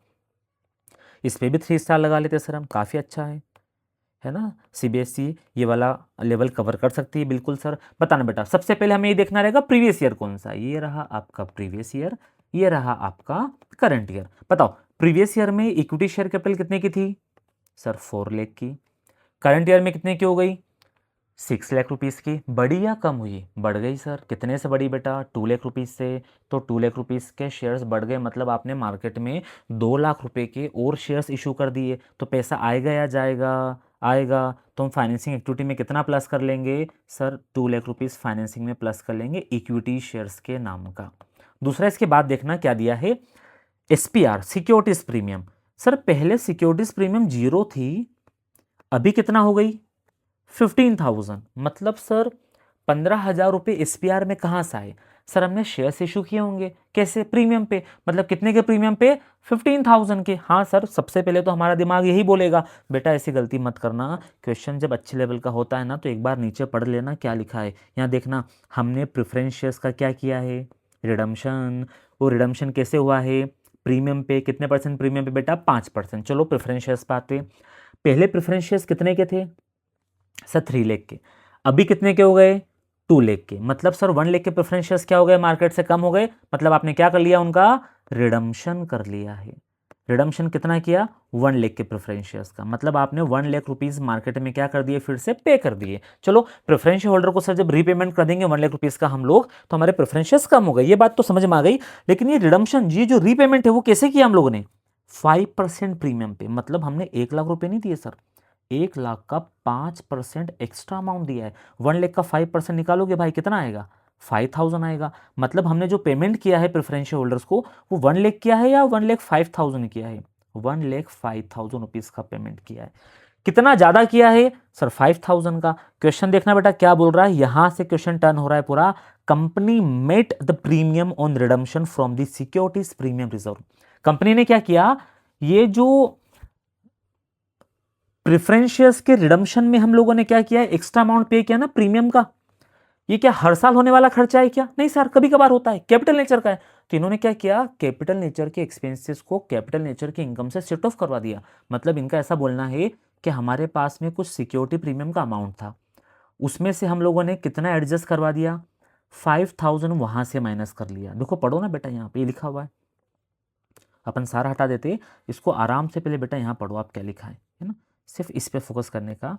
इस पर भी 3 स्टार लगा लेते सर हम, काफ़ी अच्छा है ना। सीबीएसई ये वाला लेवल कवर कर सकती है, बिल्कुल सर। बताना बेटा, सबसे पहले हमें ये देखना रहेगा प्रीवियस ईयर कौन सा, ये रहा आपका प्रीवियस ईयर, ये रहा आपका करंट ईयर। बताओ प्रीवियस ईयर में इक्विटी शेयर कैपिटल कितने की थी सर, 4 लाख की। करंट ईयर में कितने की हो गई, 6 लाख रुपीज़ की। बढ़ी या कम हुई, बढ़ गई सर। कितने से बढ़ी बेटा, 2 लाख रुपीज़ से। तो 2 लाख रुपीज़ के शेयर्स बढ़ गए, मतलब आपने मार्केट में 2 लाख रुपए के और शेयर्स इशू कर दिए, तो पैसा आएगा या जाएगा, आएगा तो हम फाइनेंसिंग एक्टिविटी में कितना प्लस कर लेंगे सर, 2 लाख रुपीज़ फाइनेंसिंग में प्लस कर लेंगे इक्विटी शेयर्स के नाम का। दूसरा इसके बाद देखना क्या दिया है, एसपीआर सिक्योरिटीज प्रीमियम। सर पहले सिक्योरिटीज प्रीमियम 0 थी, अभी कितना हो गई 15,000, मतलब सर 15,000 रुपये एसपीआर में कहाँ से आए सर, हमने शेयर्स इशू किए होंगे, कैसे, प्रीमियम पे, मतलब कितने के प्रीमियम पे 15,000 के। हाँ सर, सबसे पहले तो हमारा दिमाग यही बोलेगा, बेटा ऐसी गलती मत करना, क्वेश्चन जब अच्छे लेवल का होता है ना तो एक बार नीचे पढ़ लेना क्या लिखा है। यहाँ देखना हमने प्रेफरेंस शेयर्स का क्या किया है, रिडम्शन। वो रिडम्शन कैसे हुआ है, प्रीमियम पे, कितने परसेंट प्रीमियम पे बेटा, 5%। चलो प्रेफरेंस शेयर्स पे आते, पहले प्रेफरेंस शेयर्स कितने के थे सर, 3 लाख के, अभी कितने के हो गए 2 लाख के, मतलब सर 1 लाख के प्रेफरेंस शेयर्स क्या हो गए, मार्केट से कम हो गए, मतलब आपने क्या कर लिया, उनका रिडम्शन कर लिया है। रिडम्शन कितना किया, 1 लाख के प्रेफरेंस शेयर्स का, मतलब आपने 1 लाख रुपीज मार्केट में क्या कर दिए, फिर से पे कर दिए। चलो प्रेफरेंस शेयर होल्डर को सर जब रीपेमेंट कर देंगे 1 लाख रुपीज का हम लोग, तो हमारे प्रेफरेंस शेयर्स कम हो गए, ये बात तो समझ में आ गई। लेकिन ये रिडम्शन, ये जो रीपेमेंट है वो कैसे किया हम लोगों ने, 5% प्रीमियम पे, मतलब हमने 1 लाख रुपए नहीं दिए सर, 1 लाख का 5% एक्स्ट्रा अमाउंट दिया है। 1 लाख का 5% निकालोगे भाई कितना आएगा, 5,000 आएगा। मतलब हमने जो पेमेंट किया है प्रेफरेंस होल्डर्स को वो 1 लाख किया है या 1,05,000 किया है, 1,05,000 रुपीज का पेमेंट किया है। कितना ज्यादा किया है सर, 5,000 का। क्वेश्चन देखना बेटा क्या बोल रहा है, यहां से क्वेश्चन टर्न हो रहा है पूरा, company met the premium on redemption from the securities premium reserve. Company ने क्या किया, ये जो प्रेफरेंस शेयर्स के रिडम्शन में हम लोगों ने क्या किया है, एक्स्ट्रा अमाउंट पे किया ना प्रीमियम का, ये क्या हर साल होने वाला खर्चा है क्या, नहीं सर कभी कभार होता है, कैपिटल नेचर का है। तो इन्होंने क्या किया, कैपिटल नेचर के एक्सपेंसेस को कैपिटल नेचर के इनकम से सेट ऑफ करवा दिया। मतलब इनका ऐसा बोलना है कि हमारे पास में कुछ सिक्योरिटी प्रीमियम का अमाउंट था, उसमें से हम लोगों ने कितना एडजस्ट करवा दिया, 5,000 वहां से माइनस कर लिया। देखो पढ़ो ना बेटा, यहाँ पे लिखा हुआ है, अपन सारा हटा देते, इसको आराम से पहले बेटा यहाँ पढ़ो आप क्या लिखा है ना, सिर्फ इस पे फोकस करने का।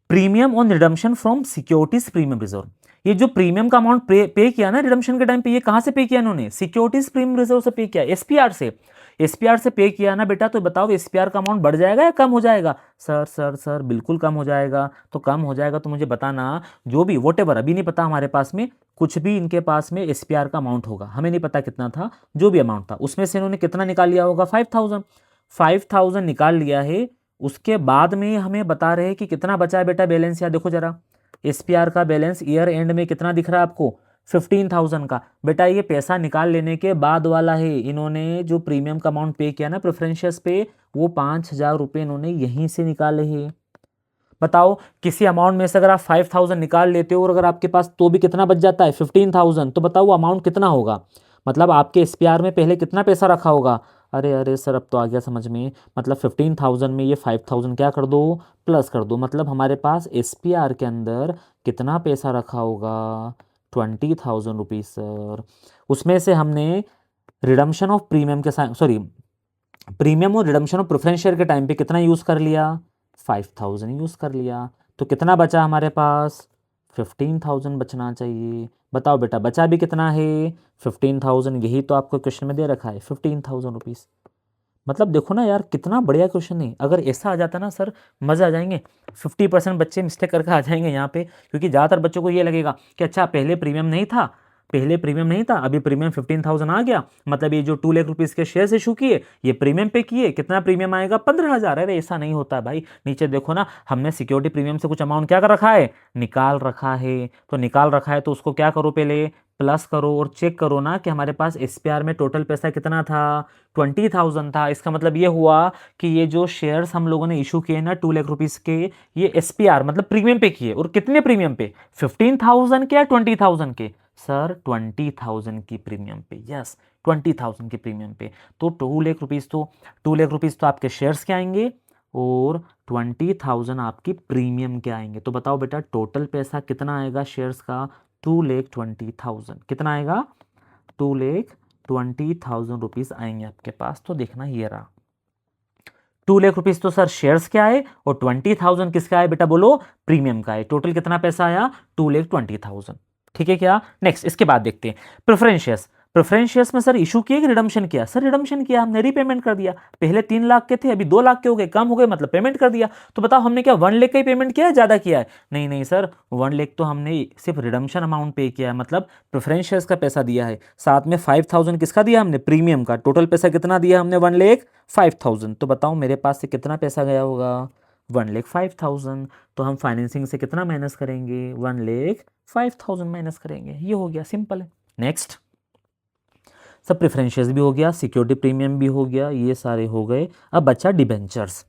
Premium on redemption from securities premium reserve, ये जो प्रीमियम का अमाउंट पे किया ना रिडम्शन के टाइम पे, ये कहां से पे किया इन्होंने, सिक्योरिटीज प्रीमियम रिजर्व से पे किया, एसपीआर से। एसपीआर से पे किया ना बेटा, तो बताओ एसपीआर का अमाउंट बढ़ जाएगा या कम हो जाएगा, सर सर सर बिल्कुल कम हो जाएगा। तो कम हो जाएगा तो मुझे बताना, जो भी वोट एवर, अभी नहीं पता हमारे पास में, कुछ भी इनके पास में एसपीआर का अमाउंट होगा, हमें नहीं पता कितना था, जो भी अमाउंट था उसमें से इन्होंने कितना निकाल लिया होगा, 5,000। 5,000 निकाल लिया है, उसके बाद में हमें बता रहे हैं कि कितना बचा है बेटा बैलेंस। या देखो जरा, एसपीआर का बैलेंस ईयर एंड में कितना दिख रहा है आपको, 15,000 का। बेटा ये पैसा निकाल लेने के बाद वाला है, इन्होंने जो प्रीमियम का अमाउंट पे किया ना प्रेफरेंशियस पे, वो 5,000 रुपये इन्होंने यहीं से निकाले हैं। बताओ किसी अमाउंट में से अगर आप 5,000 निकाल लेते हो और अगर आपके पास तो भी कितना बच जाता है 15,000, तो बताओ वो अमाउंट कितना होगा, मतलब आपके एसपीआर में पहले कितना पैसा रखा होगा। अरे अरे सर अब तो आ गया समझ में, मतलब 15,000 में ये 5,000 क्या कर दो, प्लस कर दो, मतलब हमारे पास एसपीआर के अंदर कितना पैसा रखा होगा, 20,000 रुपीज सर। उसमें से हमने रिडम्शन ऑफ प्रीमियम के साथ, सॉरी प्रीमियम और रिडम्शन ऑफ प्रेफरेंस शेयर के टाइम पे कितना यूज कर लिया, 5,000 यूज कर लिया, तो कितना बचा हमारे पास, 15,000 बचना चाहिए। बताओ बेटा बचा भी कितना है, 15,000, यही तो आपको क्वेश्चन में दे रखा है 15,000 रुपीज़। मतलब देखो ना यार कितना बढ़िया क्वेश्चन है, अगर ऐसा आ जाता ना सर मज़ा आ जाएंगे। 50% बच्चे मिस्टेक करके आ जाएंगे यहाँ पे, क्योंकि ज़्यादातर बच्चों को ये लगेगा कि अच्छा पहले प्रीमियम नहीं था, पहले प्रीमियम नहीं था, अभी प्रीमियम 15,000 आ गया, मतलब ये जो 2 लाख रुपीज़ के शेयर्स इशू किए ये प्रीमियम पे किए, कितना प्रीमियम आएगा 15,000। अरे ऐसा नहीं होता भाई, नीचे देखो ना हमने सिक्योरिटी प्रीमियम से कुछ अमाउंट क्या कर रखा है, निकाल रखा है। तो निकाल रखा है तो उसको क्या करो, पहले प्लस करो और चेक करो ना कि हमारे पास एसपीआर में टोटल पैसा कितना था, 20,000 था। इसका मतलब ये हुआ कि ये जो शेयर्स हम लोगों ने इशू किए ना 2 लाख रुपीज़ के, ये एसपीआर मतलब प्रीमियम पे किए, और कितने प्रीमियम पे, 15,000 के या 20,000 के सर, 20,000 की प्रीमियम पे, यस 20,000 की प्रीमियम पे। तो 2 लाख रुपीज़ तो आपके शेयर्स के आएंगे और 20,000 आपकी प्रीमियम के आएंगे। तो बताओ बेटा टोटल पैसा कितना आएगा शेयर्स का, 2,20,000। कितना आएगा, 2,20,000 रुपीज़ आएंगे आपके पास। तो देखना ये रहा, 2 लाख रुपीज़ तो सर शेयर्स के आए और 20,000 किसका आए बेटा बोलो, प्रीमियम का आए। टोटल कितना पैसा आया, 2,20,000। ठीक है क्या, नेक्स्ट इसके बाद देखते हैं प्रेफरेंस शेयर्स। प्रेफरेंस शेयर्स में सर इशू किए कि रिडम्पशन किया? सर रिडम्पशन किया, हमने रीपेमेंट कर दिया। पहले 3 लाख के थे, अभी 2 लाख के हो गए, कम हो गए, मतलब पेमेंट कर दिया। तो बताओ हमने क्या 1 लाख का ही पेमेंट किया है, ज़्यादा किया है? नहीं नहीं सर, 1 लाख तो हमने सिर्फ रिडम्पशन अमाउंट पे किया है, मतलब प्रेफरेंस शेयर्स का पैसा दिया है। साथ में 5000 किसका दिया हमने? प्रीमियम का। टोटल पैसा कितना दिया हमने? 1,05,000। तो बताओ मेरे पास से कितना पैसा गया होगा? 1,05,000। तो हम फाइनेंसिंग से कितना माइनस करेंगे? 1,05,000 माइनस करेंगे। ये हो गया, सिंपल है। नेक्स्ट, सब प्रेफरेंशियस भी हो गया, सिक्योरिटी प्रीमियम भी हो गया, ये सारे हो गए। अब बचा डिबेंचर्स।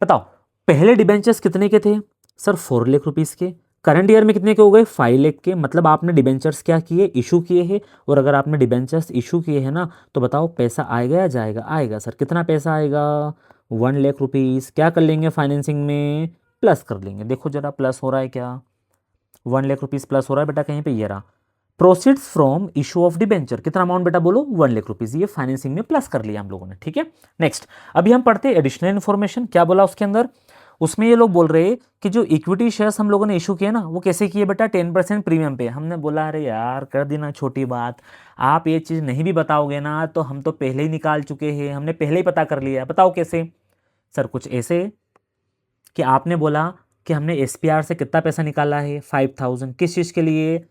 बताओ पहले डिबेंचर्स कितने के थे? सर 4 लाख रुपीस के। करंट ईयर में कितने के हो गए? 5 लाख के। मतलब आपने डिबेंचर्स क्या किए? इशू किए हैं। और अगर आपने डिबेंचर्स इशू किए हैं ना, तो बताओ पैसा आएगा या जाएगा? आएगा सर। कितना पैसा आएगा? 1 लाख रुपीस। क्या कर लेंगे फाइनेंसिंग में? प्लस कर लेंगे। देखो जरा प्लस हो रहा है क्या? 1 लाख रुपीस प्लस हो रहा है बेटा कहीं पे? ये रहा। Proceeds from issue of debenture. कितना अमाउंट बेटा बोलो? 1 लाख रुपीस। ये फाइनेंसिंग में प्लस कर लिया हम लोगों ने, ठीक है। नेक्स्ट, अभी हम पढ़ते हैं एडिशनल इन्फॉर्मेशन। क्या बोला उसके अंदर? उसमें ये लोग बोल रहे हैं कि जो इक्विटी शेयर्स हम लोगों ने इशू किए ना, वो कैसे किए बेटा? 10% प्रीमियम पे। हमने बोला अरे यार कर दी ना छोटी बात, आप ये चीज़ नहीं भी बताओगे ना तो हम तो पहले ही निकाल चुके हैं, हमने पहले ही पता कर लिया। बताओ कैसे? सर कुछ ऐसे कि आपने बोला कि हमने एसपीआर से कितना पैसा निकाला है? 5000। किस चीज़ के लिए?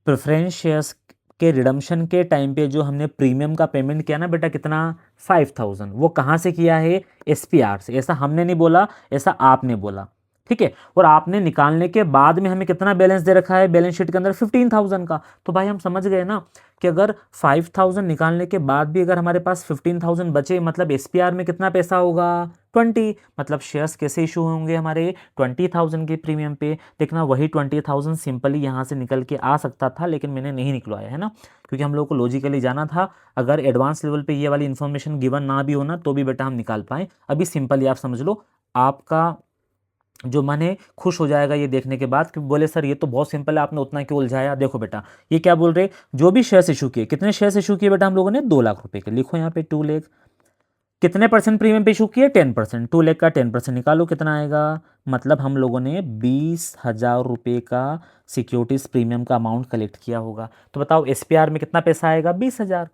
प्रेफरेंस शेयर्स के रिडम्पशन के टाइम पे जो हमने प्रीमियम का पेमेंट किया ना बेटा, कितना? 5000। वो कहाँ से किया है? एसपीआर से। ऐसा हमने नहीं बोला, ऐसा आपने बोला, ठीक है। और आपने निकालने के बाद में हमें कितना बैलेंस दे रखा है बैलेंस शीट के अंदर? 15,000 का। तो भाई हम समझ गए ना कि अगर 5000 निकालने के बाद भी अगर हमारे पास 15,000 बचे, मतलब एसपीआर में कितना पैसा होगा? 20। मतलब शेयर्स कैसे इशू होंगे हमारे? 20,000 के प्रीमियम पे। देखना वही 20,000 सिंपली यहाँ से निकल के आ सकता था, लेकिन मैंने नहीं निकलवाया है ना, क्योंकि हम लोग को लॉजिकली जाना था। अगर एडवांस लेवल पे ये वाली इन्फॉर्मेशन गिवन ना भी होना तो भी बेटा हम निकाल पाए। अभी सिंपली आप समझ लो, आपका जो मन है खुश हो जाएगा ये देखने के बाद कि बोले सर ये तो बहुत सिंपल है, आपने उतना क्यों उलझाया। देखो बेटा ये क्या बोल रहे, जो भी शेयर्स इशू किए, कितने शेयर्स इशू किए बेटा हम लोगों ने? 2 लाख रुपए के। लिखो यहाँ पे 2 लाख। कितने परसेंट प्रीमियम पे इशू किए? 10%। 2 लाख का 10% निकालो, कितना आएगा? मतलब हम लोगों ने 20,000 रुपये का सिक्योरिटीज प्रीमियम का अमाउंट कलेक्ट किया होगा। तो बताओ एसपीआर में कितना पैसा आएगा? 20,000।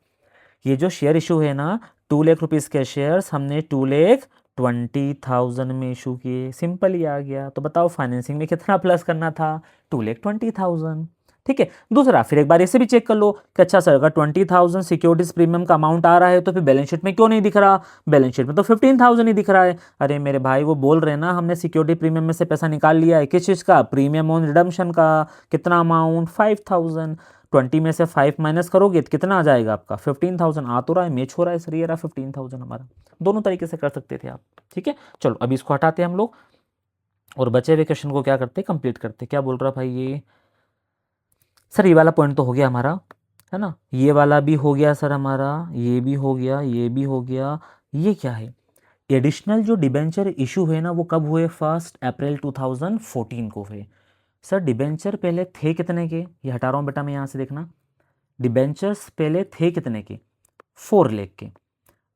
ये जो शेयर इशू है ना, 2 लाख रुपीज़ के शेयर्स हमने 2,20,000 में इशू किए। सिंपल ही आ गया। तो बताओ फाइनेंसिंग में कितना प्लस करना था? 2,20,000। ठीक है। दूसरा, फिर एक बार इसे भी चेक कर लो कि अच्छा सर अगर 20,000 सिक्योरिटीज प्रीमियम का अमाउंट आ रहा है तो फिर बैलेंस शीट में क्यों नहीं दिख रहा? बैलेंस शीट में तो 15,000 ही दिख रहा है। अरे मेरे भाई वो बोल रहे हैं ना हमने सिक्योरिटी प्रीमियम में से पैसा निकाल लिया है। किस चीज़ का? प्रीमियम ऑन रिडम्पशन का। कितना अमाउंट? 5,000। 20 में से 5 माइनस करोगे तो कितना आ जाएगा आपका? 15,000। आ तो रहा है, मैच हो रहा है सर, ये रहा 15,000 हमारा। दोनों तरीके से कर सकते थे आप, ठीक है। चलो अभी इसको हटाते हैं हम लोग और बचे हुए क्वेश्चन को क्या करते हैं? कंप्लीट करते हैं। क्या बोल रहा भाई ये? सर ये वाला पॉइंट तो हो गया हमारा, है ना। ये वाला भी हो गया सर हमारा, ये भी हो गया, ये भी हो गया। ये क्या है? एडिशनल जो डिबेंचर इशू है ना वो कब हुए? 1 अप्रैल 2014 को हुए। सर डिबेंचर पहले थे कितने के? ये हटा रहा हूँ बेटा मैं यहाँ से, देखना। डिबेंचर्स पहले थे कितने के? 4 लाख के।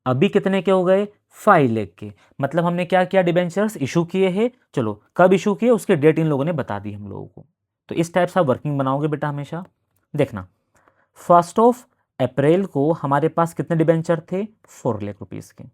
अभी कितने के हो गए? 5 लाख के। मतलब हमने क्या किया? डिबेंचर्स इशू किए हैं। चलो कब इशू किए उसके डेट इन लोगों ने बता दी हम लोगों को। तो इस टाइप से आप वर्किंग बनाओगे बेटा हमेशा। देखना 1 अप्रैल को हमारे पास कितने डिबेंचर थे? 4 लाख रुपीज़ के।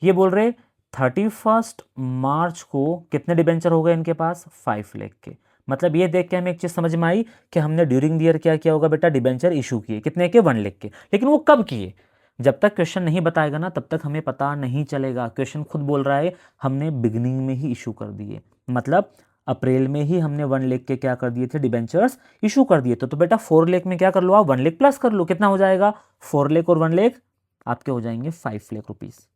ये बोल रहे 31 मार्च को कितने डिबेंचर हो गए इनके पास? 5 लाख के। मतलब ये देख के हमें एक चीज़ समझ में आई कि हमने ड्यूरिंग द ईयर क्या किया होगा बेटा? डिबेंचर इशू किए। कितने के? 1 लाख के। लेकिन वो कब किए? जब तक क्वेश्चन नहीं बताएगा ना तब तक हमें पता नहीं चलेगा। क्वेश्चन खुद बोल रहा है हमने बिगनिंग में ही इशू कर दिए, मतलब अप्रैल में ही हमने 1 लाख के क्या कर दिए थे? डिबेंचर्स इशू कर दिए। तो बेटा 4 लाख में क्या कर लो आप? 1 लाख प्लस कर लो। कितना हो जाएगा? 4 लाख और 1 लाख आपके हो जाएंगे 5 लाख रुपीज़।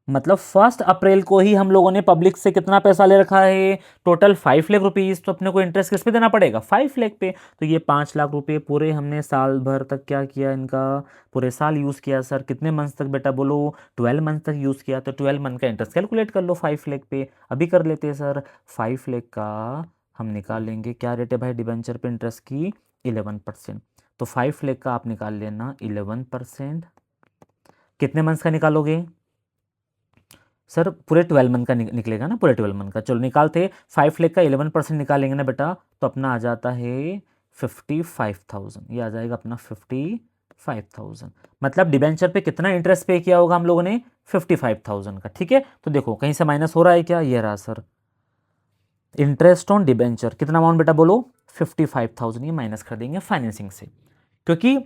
मतलब 1 अप्रैल को ही हम लोगों ने पब्लिक से कितना पैसा ले रखा है? Total 5 lakh rupees. तो अपने को इंटरेस्ट किस पे देना पड़ेगा? 5 लाख पे। तो ये 5 लाख रुपए पूरे हमने साल भर तक क्या किया इनका? पूरे साल यूज़ किया। सर कितने मंथ तक बेटा बोलो? 12 मंथ तक यूज़ किया। तो 12 मंथ का इंटरेस्ट कैलकुलेट कर लो 5 लाख पे। अभी कर लेते हैं सर। 5 लाख का हम निकाल लेंगे, क्या रेट है भाई डिबेंचर पे इंटरेस्ट की? 11%। तो 5 लाख का आप निकाल लेना 11%। कितने मंथ्स का निकालोगे? सर पूरे 12 मंथ का निकलेगा ना, पूरे 12 मंथ का। चलो निकालते। 5 लाख का 11% निकालेंगे ना बेटा तो अपना आ जाता है 55,000। ये आ जाएगा अपना 55,000, मतलब डिबेंचर पे कितना इंटरेस्ट पे किया होगा हम लोगों ने 55,000 का। ठीक है, तो देखो कहीं से माइनस हो रहा है क्या, ये रहा सर, इंटरेस्ट ऑन डिबेंचर, कितना अमाउंट बेटा बोलो, 55,000, ये माइनस कर देंगे फाइनेंसिंग से, क्योंकि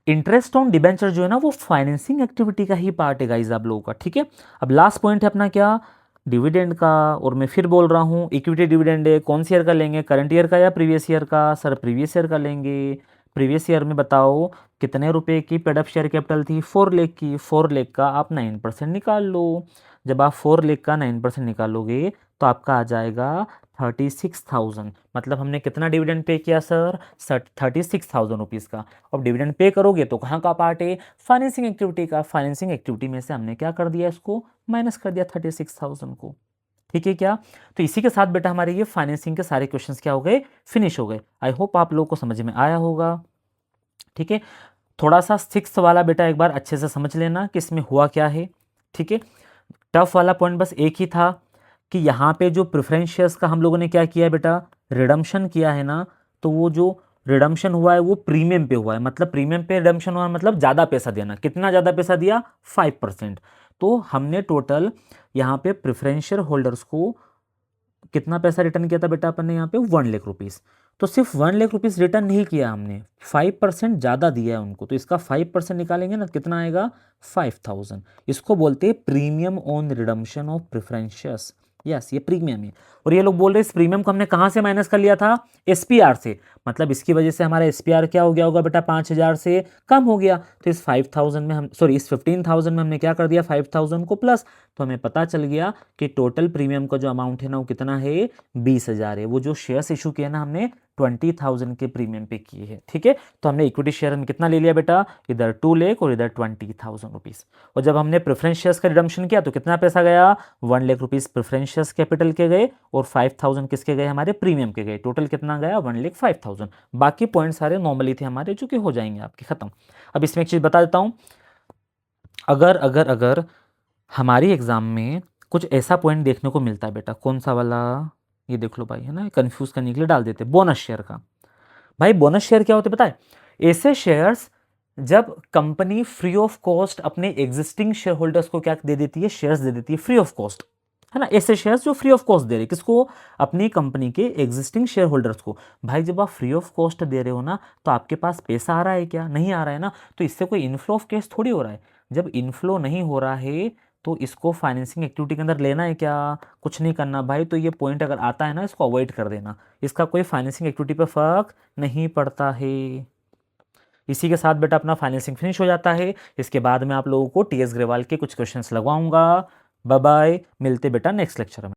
इंटरेस्ट ऑन डिबेंचर जो है ना वो फाइनेंसिंग एक्टिविटी का ही पार्ट है गाइज आप लोगों का। ठीक है, अब लास्ट पॉइंट है अपना क्या, डिविडेंड का, और मैं फिर बोल रहा हूँ इक्विटी डिविडेंड है, कौन सी ईयर का लेंगे, करंट ईयर का या प्रीवियस ईयर का, सर प्रीवियस ईयर का लेंगे। प्रीवियस ईयर में बताओ कितने रुपए की पेड अप शेयर कैपिटल थी, 4 लाख की, 4 लाख का आप 9% निकाल लो। जब आप 4 लाख का 9% निकालोगे तो आपका आ जाएगा 36,000, मतलब हमने कितना डिविडेंड पे किया सर, 36,000 रुपीज़ का। अब डिविडेंड पे करोगे तो कहाँ का पार्ट है, फाइनेंसिंग एक्टिविटी का, फाइनेंसिंग एक्टिविटी में से हमने क्या कर दिया, इसको माइनस कर दिया 36,000 को। ठीक है क्या, तो इसी के साथ बेटा हमारे ये फाइनेंसिंग के सारे क्वेश्चंस क्या हो गए, फिनिश हो गए। आई होप आप लोगों को समझ में आया होगा। ठीक है, थोड़ा सा 6th वाला बेटा एक बार अच्छे से समझ लेना कि इसमें हुआ क्या है। ठीक है, टफ वाला पॉइंट बस एक ही था कि यहाँ पे जो प्रेफरेंस शेयर्स का हम लोगों ने क्या किया है बेटा, रिडम्पशन किया है ना, तो वो जो रिडम्पशन हुआ है वो प्रीमियम पे हुआ है, मतलब प्रीमियम पे रिडम्पशन हुआ है, मतलब ज़्यादा पैसा देना, कितना ज़्यादा पैसा दिया, 5%। तो हमने टोटल यहाँ पे प्रेफरेंस शेयर होल्डर्स को कितना पैसा रिटर्न किया था बेटा अपन ने यहाँ पे, 1 लाख रुपीज़। तो सिर्फ 1 लाख रुपीज़ रिटर्न नहीं किया हमने, 5% ज़्यादा दिया है उनको, तो इसका 5% निकालेंगे ना, कितना आएगा, 5,000। इसको बोलते हैं premium on redemption of preference shares. Yes, ये प्रीमियम है। और ये लोग बोल रहे हैं इस प्रीमियम को हमने कहाँ से माइनस कर लिया था, एसपीआर से, मतलब इसकी वजह से हमारा एसपीआर क्या हो गया होगा बेटा, 5,000 से कम हो गया। तो इस 5,000 में हम, सॉरी इस 15,000 में हमने क्या कर दिया, 5,000 को प्लस, तो हमें पता चल गया कि टोटल प्रीमियम का जो अमाउंट है ना वो कितना है, 20,000 है। वो जो शेयर्स इशू किए ना हमने 20,000 के प्रीमियम पे किए हैं। ठीक है, तो हमने इक्विटी शेयर में कितना ले लिया बेटा, इधर 2 लाख और इधर 20,000 रुपीज़। और जब हमने प्रेफरेंस शेयर्स का रिडम्पशन किया तो कितना पैसा गया, 1 lakh rupees preference shares capital के गए और 5,000 किसके गए, हमारे प्रीमियम के गए। टोटल कितना गया, 1,05,000। बाकी पॉइंट सारे नॉर्मली थे हमारे, जो कि हो जाएंगे आपके खत्म। अब इसमें एक चीज़ बता देता हूँ, अगर अगर अगर हमारी एग्जाम में कुछ ऐसा पॉइंट देखने को मिलता है बेटा, कौन सा वाला, ये देख लो भाई, है ना, कंफ्यूज करने के लिए डाल देते बोनस शेयर का। भाई बोनस शेयर क्या होते हैं पता है, ऐसे शेयर्स जब कंपनी फ्री ऑफ कॉस्ट अपने एग्जिस्टिंग शेयर होल्डर्स को क्या दे देती है, शेयर्स दे देती है फ्री ऑफ कॉस्ट, है ना, ऐसे शेयर्स जो फ्री ऑफ कॉस्ट दे रहे, किसको, अपनी कंपनी के एग्जिस्टिंग शेयर होल्डर्स को। भाई जब आप फ्री ऑफ कॉस्ट दे रहे हो ना, तो आपके पास पैसा आ रहा है क्या, नहीं आ रहा है ना, तो इससे कोई इनफ्लो ऑफ कैश थोड़ी हो रहा है। जब इनफ्लो नहीं हो रहा है तो इसको फाइनेंसिंग एक्टिविटी के अंदर लेना है क्या, कुछ नहीं करना भाई। तो ये पॉइंट अगर आता है ना, इसको अवॉइड कर देना, इसका कोई फाइनेंसिंग एक्टिविटी पर फर्क नहीं पड़ता है। इसी के साथ बेटा अपना फाइनेंसिंग फिनिश हो जाता है। इसके बाद में आप लोगों को टीएस ग्रेवाल के कुछ क्वेश्चंस लगवाऊंगा। बाय बाय, मिलते बेटा नेक्स्ट लेक्चर में।